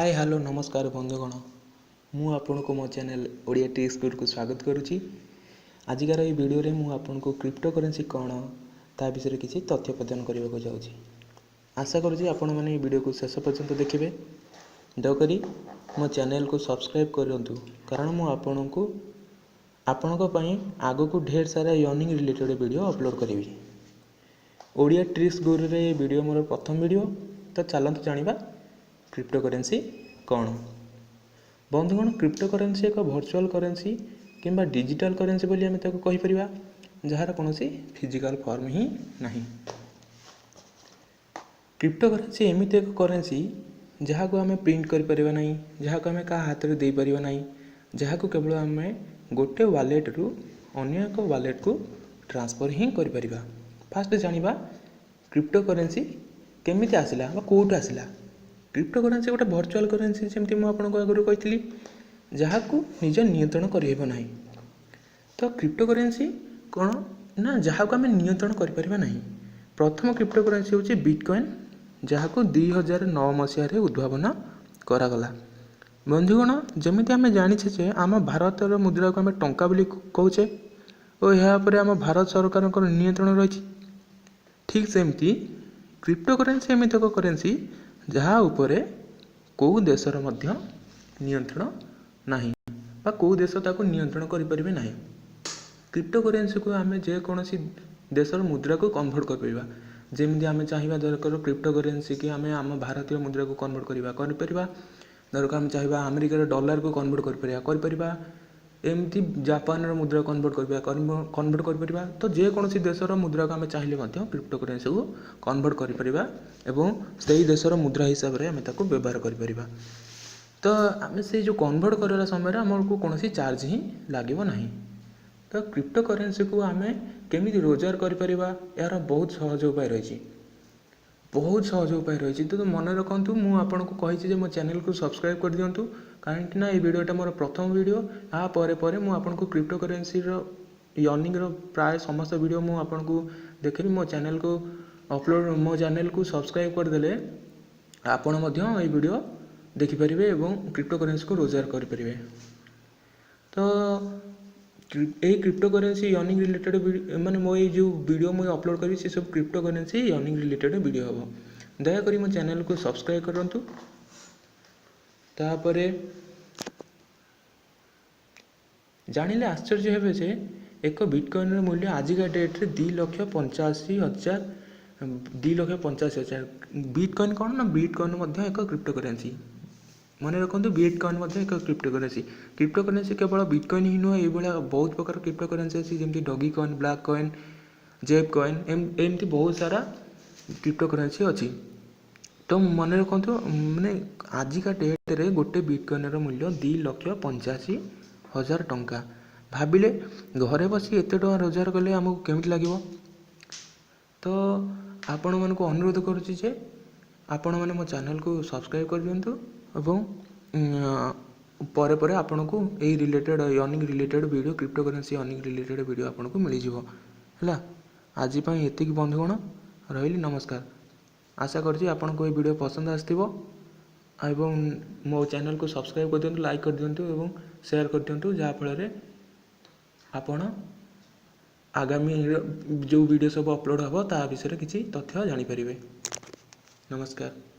Hi hello नमस्कार बंधुगण मु आपन को मो चैनल ओडिया टी स्कूल को स्वागत करुच्ची। आजिकार ये वीडियो रे मु आपन को क्रिप्टो करेंसी कौन ता विषय किसी तथ्य प्रदान करने को जाऊँगी। आशा करुच्ची आपण मैंने ये वीडियो को शेष पर्यंत देखिए। दयकरी मो चैनल को सब्सक्राइब करूँ कारण मु आपण को आग को ढेर सारा अर्निंग रिलेटेड वीडियो अपलोड करी। ओडिया ट्रिक्स गुरु रे वीडियो मोर प्रथम वीडियो। तो चलते जानिबा क्रिप्टो करेंसी कौन। बंधुगण क्रिप्टो करेंसी एक वर्चुअल करेंसी किंबा डिजिटल करेंसी बोली आम कहीपर जार कौन फिजिकल फॉर्म ही नहीं। क्रिप्टो करेंसी एमती एक करेंसी जहाँ को आम प्रिंट कर ना, जहाँ को आम क्या हाथ में दे पार ना, जहाँ को केवल आम गोटे वालेट रु अन्य एक वालेट को ट्रांसफर ही कर। फास्ट जानिबा क्रिप्टो करेंसी केमिति आसिला बा कोठु आसिला। क्रिप्टो करेंसी गोटे वर्चुअल करेंसी जमती मुझे आगुरी कही जहाँ को निज नियंत्रण कर ना। तो क्रिप्टो करेंसी कौन ना जहाँ को आम नियंत्रण कर। प्रथम क्रिप्टो करेंसी हूँ बिटकॉइन जहाँ को 2009 मसीह उद्भावन करागला। बंधुगण जमीती आम जाचे जे आम भारतर मुद्रा को आम टंका बोली कहे और यहाँ आम भारत सरकार नियंत्रण रही। ठीक सेमती क्रिप्टो करेंसी एमती एक करेंसी जहाँ उपरे कौ देशर मध्य नियंत्रण नहीं बा कौ देश ताको नियंत्रण करें ना। क्रिप्टो करेंसी को आम जेकोसी देशर मुद्रा को कन्वर्ट कर जमी आम चाहिए दरकार क्रिप्टो करेंसी कि आम आम भारतीय मुद्रा को कन्वर्ट कर दरकार आम चाहिए अमेरिकार डॉलर को कन्वर्ट कर एमती जापान मुद्रा कन्वर्ट कर तो जेकोसी देशर मुद्रा को आम चाहिए क्रिप्टो करेंसी को कन्वर्ट कर देशर मुद्रा हिसाब से आम व्यवहार कर। तो आम से जो कन्वर्ट करला समय आमको कौन चार्ज ही लगे ना। तो क्रिप्टो करेंसी को आम केमी रोजगार कर यार बहुत सहज उपाय रही, बहुत सहज उपाय रही। तो मन रखु मुझे कही मो चैनल को सब्सक्राइब कर दिंतु कहीं ये वीडियोटा मोर प्रथम वीडियो। या मुझे क्रिप्टो करेंसी अर्निंग प्राय समस्त वीडियो मुझे देखी मो चैनल को अपलोड मो चैनल को सब्सक्राइब करदे आपण ये वीडियो देखिपारे और क्रिप्टो करेंसी को रोजगार करें। तो यही क्रिप्टो करेंसी अर्निंग रिलेटेड माने मो ये जो वीडियो मुझे अपलोड करी से सब crypto currency earning related video हम। दयाकोरी मो चैनल को सब्सक्राइब करंतु। तापरे जानिले आश्चर्य हेबे जे एक बिटकॉइन मूल्य आजिका डेट रे 2,85,000 2,85,000। बिटकॉइन कौन ना बिटकॉइन मध्य एक क्रिप्टो करेंसी मन रखु। बिटकॉइन एक क्रिप्टो करेंसी। क्रिप्टो करेंसी केवल बिटकॉइन ही नुह, ये बहुत प्रकार क्रिप्टो करेंसी अच्छी जमी डगी कॉइन, ब्लैक कॉइन, जेप कॉइन एमती बहुत सारा क्रिप्टो करेंसी अच्छी। तो मन रखु मैंने आजिका डेट रे गोटे बिटकॉइन मूल्य 2,85,000 टंका। भाविले घरे बसी एत टଙ୍କା रोजगार कले आमको केमिति लागिबो। तो आपण मन को अनुरोध करुच्ची जे आपण मैंने मो चैनल को सब्सक्राइब कर दिंतु एवं परे आपण को यही related earning related video crypto currency earning related video आपण को मिल जाव है। आज एतिक बंधुगण रही नमस्कार। आशा करछि आपण को ये वीडियो पसंद आसथिबो एवं मो चैनल को सब्सक्राइब कर दिंतु, लाइक कर दिंतु एवं शेयर कर दिंतु जहाँ फल आपण आगामी जो वीडियो सब अपलोड हम ता विषय किसी तथ्य जानी पारिबे। नमस्कार।